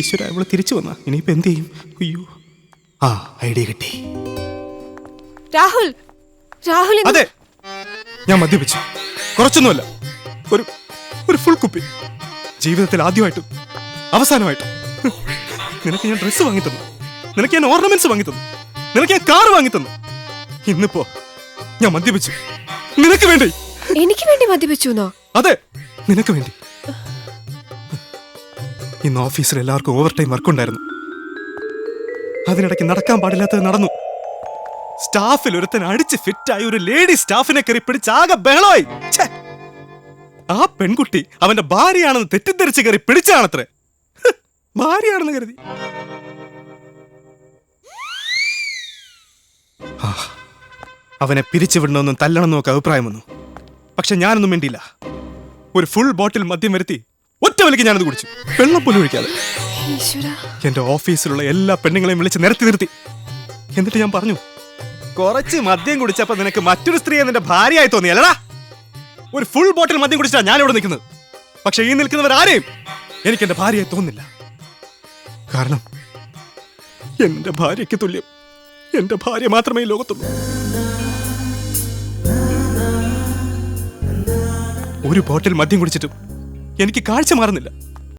ഈശ്വര, അവള് തിരിച്ചു വന്ന ഇനിയിപ്പോ എന്ത് ചെയ്യും? അയ്യോ, ആ ഐഡിയ കിട്ടി. രാഹുൽ, രാഹുൽ അതെ, ഞാൻ മദ്യപിച്ചു. കുറച്ചൊന്നുമല്ല, ഒരു ഒരു ഫുൾ കുപ്പി. ജീവിതത്തിൽ ആദ്യമായിട്ടും അവസാനമായിട്ടും. നിനക്ക് ഞാൻ ഡ്രസ്സ് വാങ്ങി തന്നു, നിനക്ക് ഞാൻ ഓർണമെന്റ്സ് വാങ്ങി തന്നു, നിനക്ക് ഞാൻ കാർ വാങ്ങി തന്നു. ഇന്നിപ്പോ ഞാൻ മദ്യപിച്ചു. നിനക്ക് വേണ്ടി. എനിക്ക് വേണ്ടി മദ്യപിച്ചു? അതെ, നിനക്ക് വേണ്ടി. ഇന്ന് ഓഫീസിൽ എല്ലാവർക്കും ഓവർ ടൈം വർക്ക് ഉണ്ടായിരുന്നു. അതിനിടയ്ക്ക് നടക്കാൻ പാടില്ലാത്തത് നടന്നു. സ്റ്റാഫിൽ ഒരുത്തൻ അടിച്ച് ഫിറ്റായി ഒരു ലേഡി സ്റ്റാഫിനെ കയറി പിടിച്ച് ആകെ ബഹളമായി. ആ പെൺകുട്ടി അവന്റെ ഭാര്യയാണെന്ന് തെറ്റിദ്ധരിച്ച് കയറി പിടിച്ചാണത്രേ. ഭാര്യയാണെന്ന് കരുതി. അവനെ പിരിച്ചുവിടണമെന്നും തല്ലണമെന്നും ഒക്കെ അഭിപ്രായം വന്നു. പക്ഷെ ഞാനൊന്നും വേണ്ടിയില്ല. ഒരു ഫുൾ ബോട്ടിൽ മദ്യം വരുത്തി ഒറ്റ വലിക്ക് ഞാനത് കുടിച്ചു, വെള്ളം പോലും ഒഴിക്കാതെ. എന്റെ ഓഫീസിലുള്ള എല്ലാ പെണ്ണുങ്ങളെയും വിളിച്ച് നിരത്തി നിർത്തി. എന്നിട്ട് ഞാൻ പറഞ്ഞു, കുറച്ച് മദ്യം കുടിച്ചപ്പോ നിനക്ക് മറ്റൊരു സ്ത്രീയെ നിന്റെ ഭാര്യയായി തോന്നിയല്ലടാ. ഒരു ഫുൾ ബോട്ടിൽ മദ്യം കുടിച്ചാ ഞാൻ ഇവിടെ നിൽക്കുന്നത്. പക്ഷെ ഈ നിൽക്കുന്നവരാരെയും എനിക്ക് എന്റെ ഭാര്യയായി തോന്നില്ല. കാരണം എന്റെ ഭാര്യയ്ക്ക് തുല്യം എന്റെ ഭാര്യ മാത്രമേ ഈ ലോകത്തുള്ളൂ. ഒരു ബോട്ടിൽ മദ്യം കുടിച്ചിട്ടും എനിക്ക് കാഴ്ച മാറുന്നില്ല.